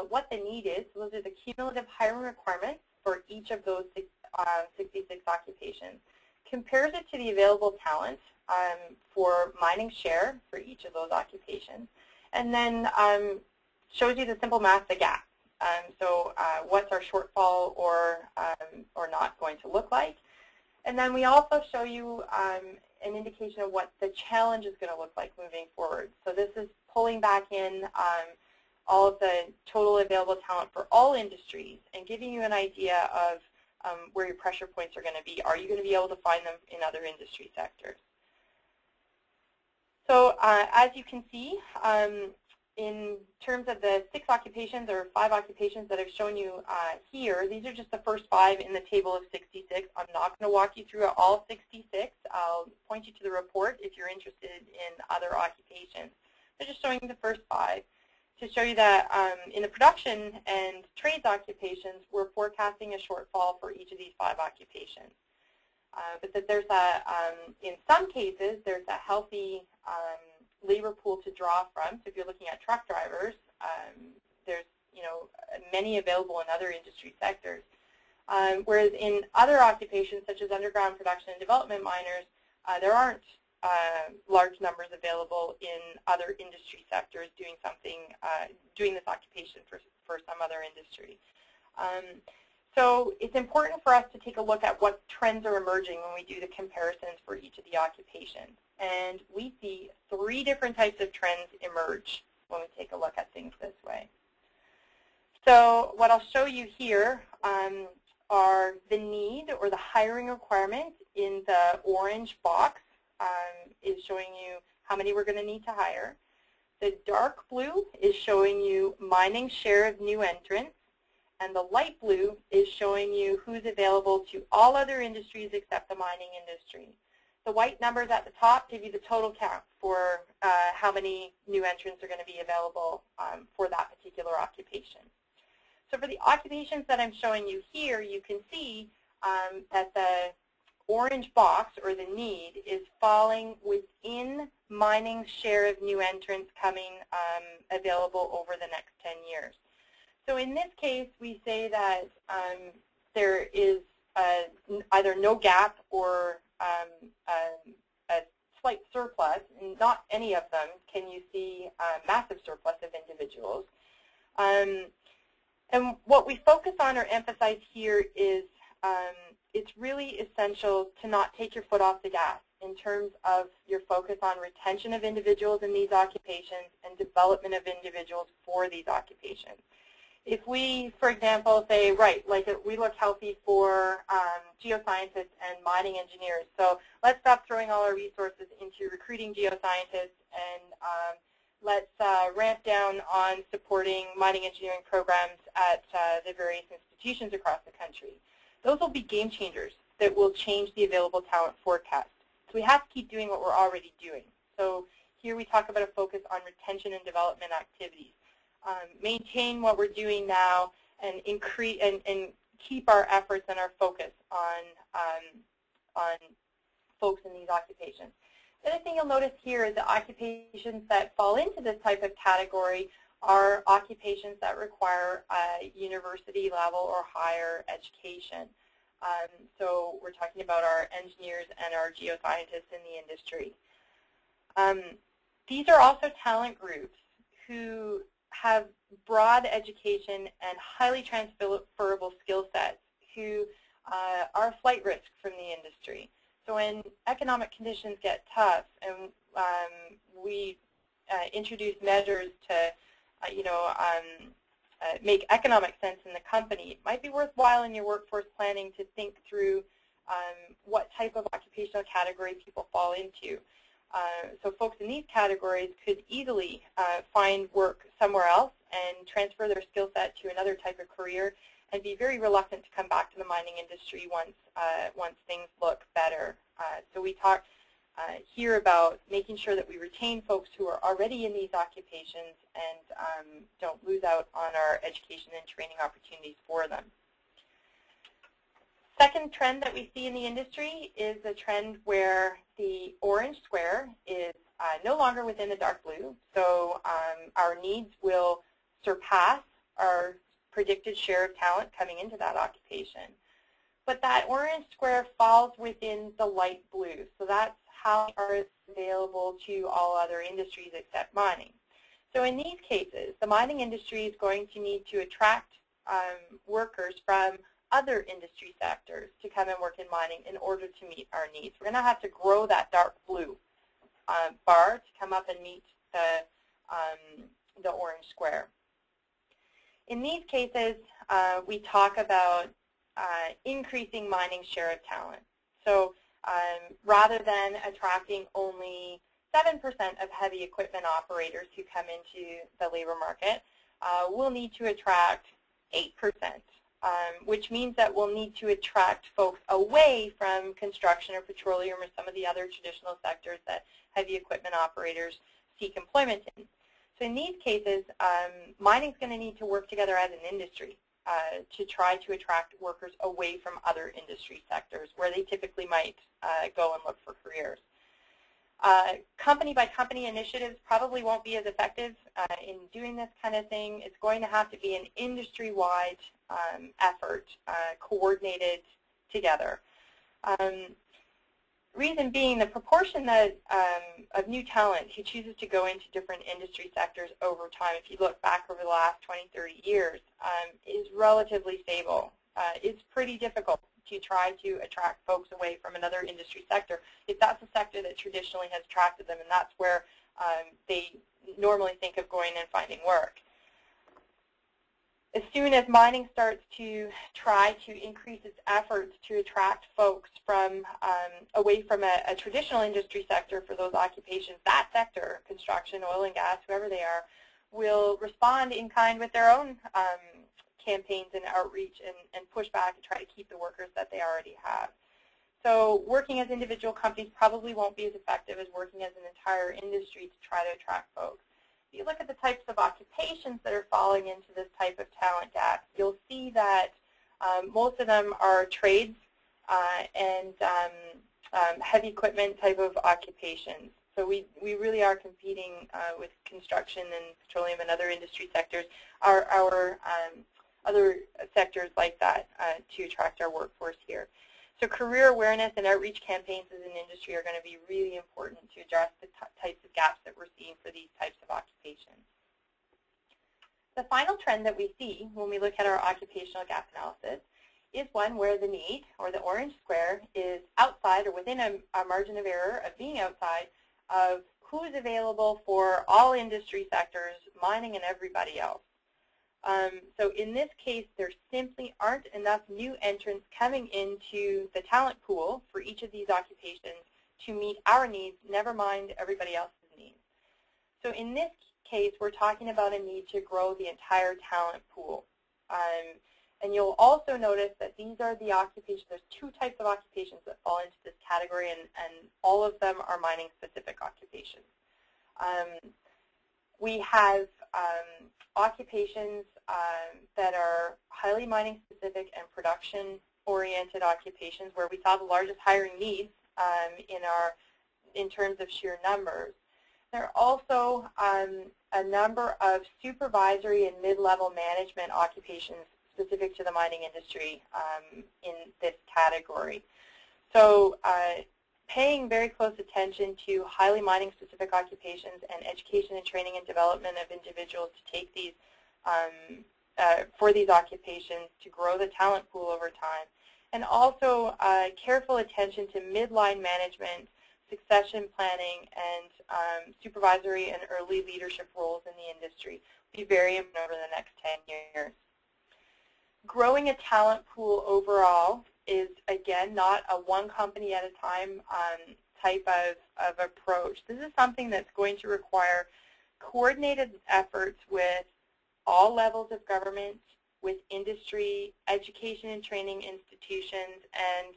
what the need is. Those are the cumulative hiring requirements for each of those 66 occupations. Compares it to the available talent for mining share for each of those occupations, and then shows you the simple math, the gap. So what's our shortfall or not going to look like. And then we also show you an indication of what the challenge is going to look like moving forward. So this is pulling back in all of the total available talent for all industries and giving you an idea of where your pressure points are going to be. Are you going to be able to find them in other industry sectors? So as you can see, in terms of the 6 occupations or 5 occupations that I've shown you here, these are just the first 5 in the table of 66. I'm not going to walk you through all 66. I'll point you to the report if you're interested in other occupations. They're just showing you the first 5 to show you that in the production and trades occupations, we're forecasting a shortfall for each of these 5 occupations. But that there's in some cases, there's a healthy labor pool to draw from. So if you're looking at truck drivers, there's many available in other industry sectors. Whereas in other occupations, such as underground production and development miners, there aren't large numbers available in other industry sectors doing this occupation for some other industry. So it's important for us to take a look at what trends are emerging when we do the comparisons for each of the occupations. And we see 3 different types of trends emerge when we take a look at things this way. So what I'll show you here are the need or the hiring requirement in the orange box is showing you how many we're going to need to hire. The dark blue is showing you mining share of new entrants. And the light blue is showing you who's available to all other industries except the mining industry. The white numbers at the top give you the total count for how many new entrants are going to be available for that particular occupation. So for the occupations that I'm showing you here, you can see that the orange box, or the need, is falling within mining's share of new entrants coming available over the next 10 years. So in this case, we say that there is either no gap or a slight surplus, and not any of them can you see a massive surplus of individuals. And what we focus on or emphasize here is it's really essential to not take your foot off the gas in terms of your focus on retention of individuals in these occupations and development of individuals for these occupations. If we, for example, say, right, like we look healthy for geoscientists and mining engineers, so let's stop throwing all our resources into recruiting geoscientists and let's ramp down on supporting mining engineering programs at the various institutions across the country. Those will be game changers that will change the available talent forecast. So we have to keep doing what we're already doing. So here we talk about a focus on retention and development activities. Maintain what we're doing now and keep our efforts and our focus on folks in these occupations. The other thing you'll notice here is the occupations that fall into this type of category are occupations that require a university level or higher education. So we're talking about our engineers and our geoscientists in the industry. These are also talent groups who have broad education and highly transferable skill sets who are a flight risk from the industry. So when economic conditions get tough and we introduce measures to make economic sense in the company, it might be worthwhile in your workforce planning to think through what type of occupational category people fall into. So folks in these categories could easily find work somewhere else and transfer their skill set to another type of career and be very reluctant to come back to the mining industry once things look better. So we talk here about making sure that we retain folks who are already in these occupations and don't lose out on our education and training opportunities for them. Second trend that we see in the industry is a trend where the orange square is no longer within the dark blue. So our needs will surpass our predicted share of talent coming into that occupation. But that orange square falls within the light blue. So that's how are available to all other industries except mining. So in these cases, the mining industry is going to need to attract workers from other industry sectors to come and work in mining in order to meet our needs. We're going to have to grow that dark blue bar to come up and meet the orange square. In these cases, we talk about increasing mining's share of talent. So rather than attracting only 7% of heavy equipment operators who come into the labor market, we'll need to attract 8%. Which means that we'll need to attract folks away from construction or petroleum or some of the other traditional sectors that heavy equipment operators seek employment in. So in these cases, mining's going to need to work together as an industry to try to attract workers away from other industry sectors where they typically might go and look for careers. Company-by-company initiatives probably won't be as effective in doing this kind of thing. It's going to have to be an industry-wide effort, coordinated together. Reason being, the proportion that of new talent who chooses to go into different industry sectors over time, if you look back over the last 20, 30 years, is relatively stable. It's pretty difficult to try to attract folks away from another industry sector if that's a sector that traditionally has attracted them and that's where they normally think of going and finding work. As soon as mining starts to try to increase its efforts to attract folks from away from a traditional industry sector for those occupations, that sector, construction, oil and gas, whoever they are, will respond in kind with their own campaigns and outreach and push back and try to keep the workers that they already have. So working as individual companies probably won't be as effective as working as an entire industry to try to attract folks. If you look at the types of occupations that are falling into this type of talent gap, you'll see that most of them are trades and heavy equipment type of occupations. So we really are competing with construction and petroleum and other industry sectors, our other sectors like that to attract our workforce here. So career awareness and outreach campaigns as an industry are going to be really important to address the types of gaps that we're seeing for these types of occupations. The final trend that we see when we look at our occupational gap analysis is one where the need, or the orange square, is outside or within a margin of error of being outside of who is available for all industry sectors, mining and everybody else. So in this case, there simply aren't enough new entrants coming into the talent pool for each of these occupations to meet our needs, never mind everybody else's needs. So in this case, we're talking about a need to grow the entire talent pool. And you'll also notice that these are the occupations, there's two types of occupations that fall into this category, and all of them are mining-specific occupations. We have occupations that are highly mining-specific and production-oriented occupations where we saw the largest hiring needs in terms of sheer numbers. There are also a number of supervisory and mid-level management occupations specific to the mining industry in this category. So paying very close attention to highly mining-specific occupations and education and training and development of individuals to take these for these occupations to grow the talent pool over time, and also careful attention to midline management, succession planning, and supervisory and early leadership roles in the industry will be very important over the next 10 years. Growing a talent pool overall is, again, not a one company at a time type of approach. This is something that's going to require coordinated efforts with all levels of government, with industry, education and training institutions, and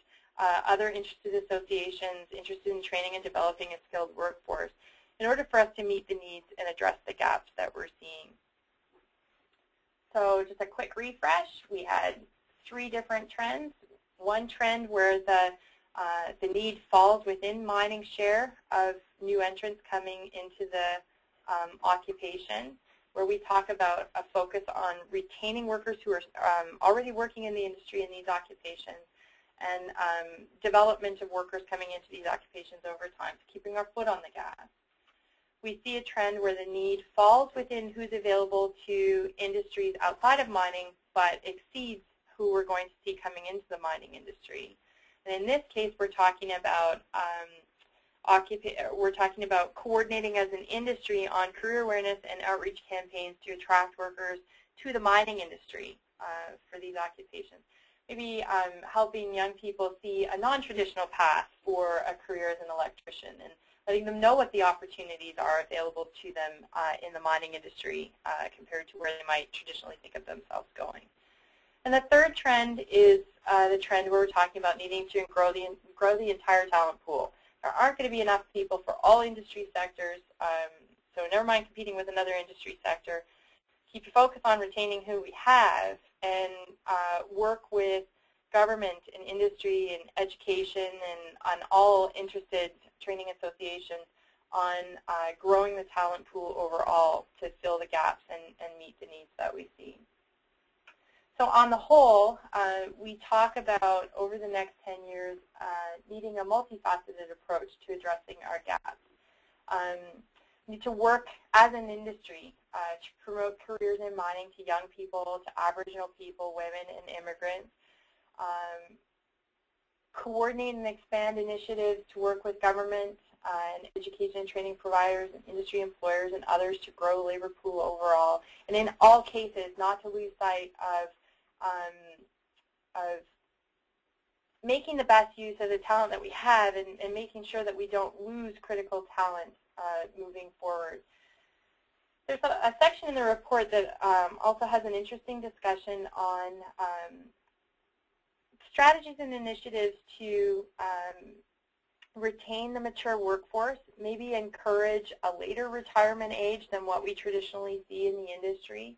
other interested associations interested in training and developing a skilled workforce in order for us to meet the needs and address the gaps that we're seeing. So just a quick refresh, we had 3 different trends. One trend where the need falls within mining share of new entrants coming into the occupation, where we talk about a focus on retaining workers who are already working in the industry in these occupations, and development of workers coming into these occupations over time, so keeping our foot on the gas. We see a trend where the need falls within who's available to industries outside of mining, but exceeds who we're going to see coming into the mining industry. And in this case, we're talking about coordinating as an industry on career awareness and outreach campaigns to attract workers to the mining industry for these occupations. Maybe helping young people see a non-traditional path for a career as an electrician, and letting them know what the opportunities are available to them in the mining industry compared to where they might traditionally think of themselves going. And the third trend is the trend where we're talking about needing to grow the entire talent pool. There aren't going to be enough people for all industry sectors, so never mind competing with another industry sector. Keep your focus on retaining who we have, and work with government and industry and education and on all interested training associations on growing the talent pool overall to fill the gaps and meet the needs that we see. So on the whole, we talk about, over the next 10 years, needing a multifaceted approach to addressing our gaps. We need to work as an industry to promote careers in mining to young people, to Aboriginal people, women, and immigrants. Coordinate and expand initiatives to work with government and education and training providers and industry employers and others to grow the labor pool overall. And in all cases, not to lose sight of making the best use of the talent that we have, and making sure that we don't lose critical talent moving forward. There's a section in the report that also has an interesting discussion on strategies and initiatives to retain the mature workforce, maybe encourage a later retirement age than what we traditionally see in the industry,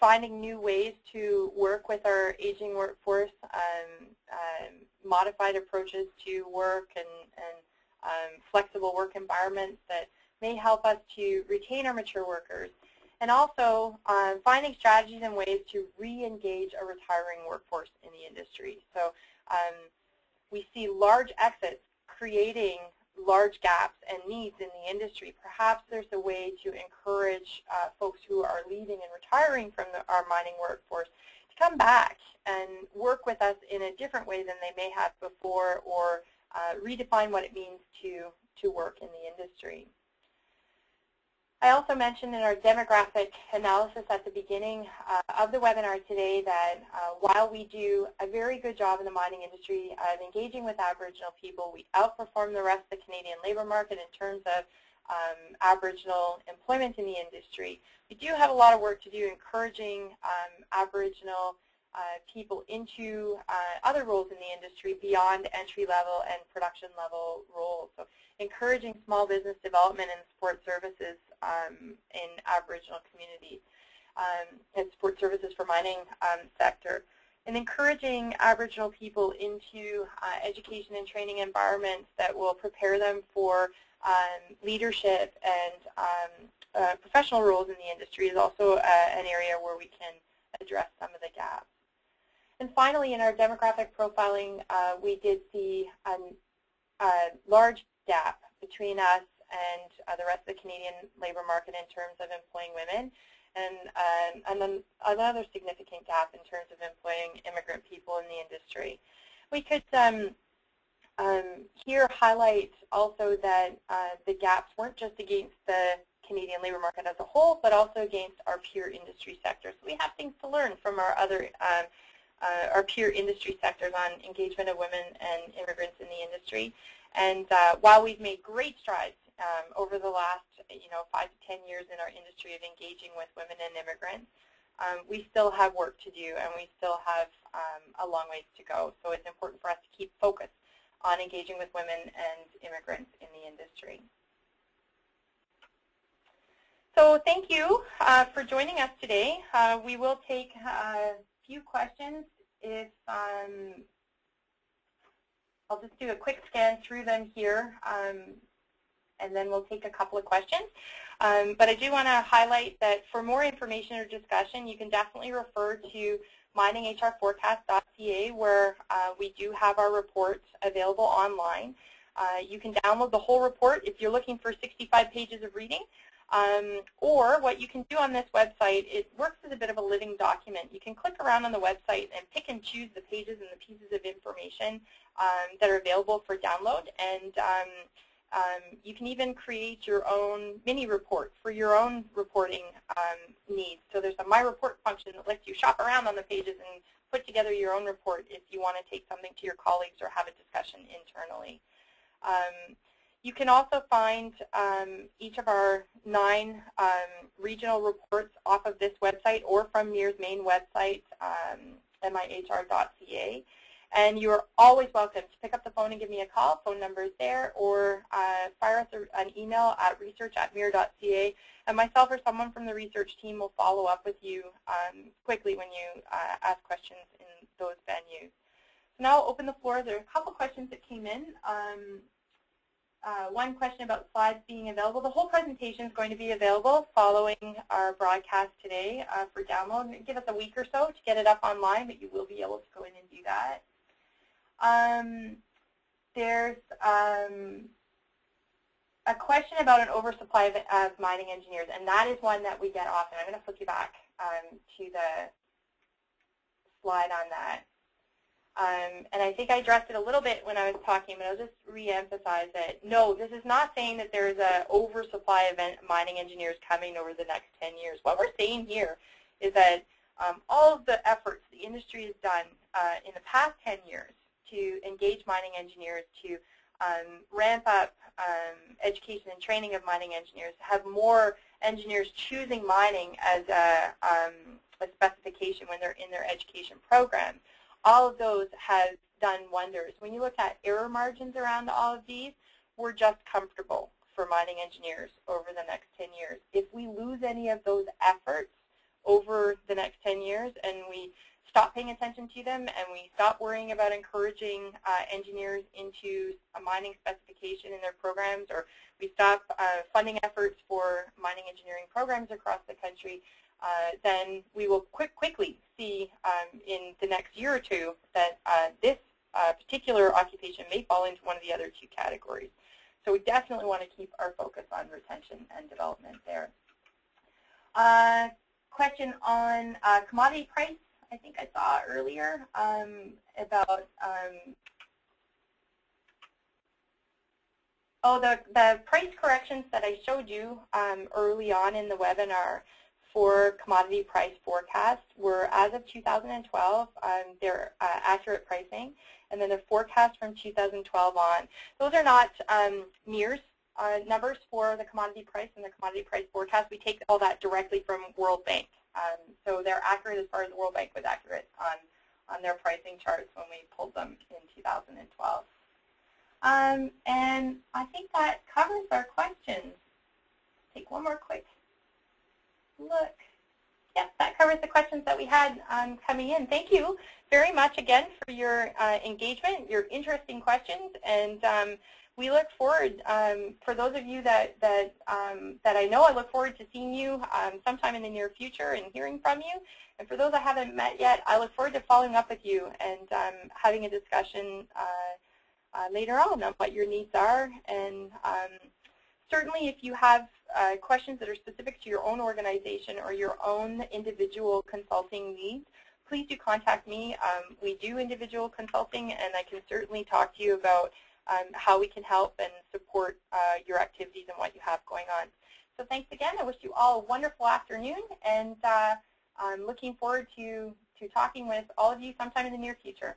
finding new ways to work with our aging workforce, modified approaches to work, and flexible work environments that may help us to retain our mature workers, and also finding strategies and ways to re-engage a retiring workforce in the industry. So we see large exits creating large gaps and needs in the industry. Perhaps there's a way to encourage folks who are leaving and retiring from our mining workforce to come back and work with us in a different way than they may have before, or redefine what it means to work in the industry. I also mentioned in our demographic analysis at the beginning of the webinar today that while we do a very good job in the mining industry of engaging with Aboriginal people, we outperform the rest of the Canadian labour market in terms of Aboriginal employment in the industry. We do have a lot of work to do encouraging Aboriginal people into other roles in the industry beyond entry-level and production-level roles. So encouraging small business development and support services in Aboriginal communities, and support services for mining sector. and encouraging Aboriginal people into education and training environments that will prepare them for leadership and professional roles in the industry is also an area where we can address some of the gaps. And finally, in our demographic profiling, we did see a large gap between us and the rest of the Canadian labour market in terms of employing women, and then another significant gap in terms of employing immigrant people in the industry. We could here highlight also that the gaps weren't just against the Canadian labour market as a whole, but also against our peer industry sectors. So we have things to learn from our other our peer industry sectors on engagement of women and immigrants in the industry. And while we've made great strides over the last 5 to 10 years in our industry of engaging with women and immigrants, we still have work to do, and we still have a long ways to go. So it's important for us to keep focused on engaging with women and immigrants in the industry. So thank you for joining us today. We will take a few questions. If I'll just do a quick scan through them here, and then we'll take a couple of questions. But I do want to highlight that for more information or discussion, you can definitely refer to mininghrforecast.ca, where we do have our reports available online. You can download the whole report if you're looking for 65 pages of reading. Or what you can do on this website, it works as a bit of a living document. You can click around on the website and pick and choose the pages and the pieces of information that are available for download. And you can even create your own mini report for your own reporting needs. So there's a My Report function that lets you shop around on the pages and put together your own report if you want to take something to your colleagues or have a discussion internally. You can also find each of our 9 regional reports off of this website or from MIHR's main website, MIHR.ca. And you're always welcome to pick up the phone and give me a call. Phone number is there, or fire us an email at research@mihr.ca, and myself or someone from the research team will follow up with you quickly when you ask questions in those venues. So now I'll open the floor. There are a couple questions that came in. One question about slides being available. The whole presentation is going to be available following our broadcast today for download. Give us a week or so to get it up online, but you will be able to go in and do that. There's a question about an oversupply of mining engineers, and that is one that we get often. I'm going to flip you back to the slide on that. And I think I addressed it a little bit when I was talking, but I'll just re-emphasize that, no, this is not saying that there's an oversupply of mining engineers coming over the next 10 years. What we're saying here is that all of the efforts the industry has done in the past 10 years to engage mining engineers, to ramp up education and training of mining engineers, have more engineers choosing mining as a specification when they're in their education program. All of those has done wonders. When you look at error margins around all of these, we're just comfortable for mining engineers over the next 10 years. If we lose any of those efforts over the next 10 years and we stop paying attention to them and we stop worrying about encouraging engineers into a mining specification in their programs, or we stop funding efforts for mining engineering programs across the country, then we will quickly see in the next year or two that this particular occupation may fall into one of the other 2 categories. So we definitely want to keep our focus on retention and development there. Question on commodity price, I think I saw earlier about the price corrections that I showed you early on in the webinar for commodity price forecasts were, as of 2012, they're accurate pricing, and then they're forecast from 2012 on. Those are not MIHR's numbers for the commodity price and the commodity price forecast. We take all that directly from World Bank. So they're accurate as far as the World Bank was accurate on their pricing charts when we pulled them in 2012. And I think that covers our questions. Take one more quick look. Yep, that covers the questions that we had coming in. Thank you very much again for your engagement, your interesting questions, and we look forward, for those of you that I know, I look forward to seeing you sometime in the near future and hearing from you. And for those I haven't met yet, I look forward to following up with you and having a discussion later on what your needs are. And certainly if you have questions that are specific to your own organization or your own individual consulting needs, please do contact me. We do individual consulting, and I can certainly talk to you about how we can help and support your activities and what you have going on. So thanks again. I wish you all a wonderful afternoon, and I'm looking forward to talking with all of you sometime in the near future.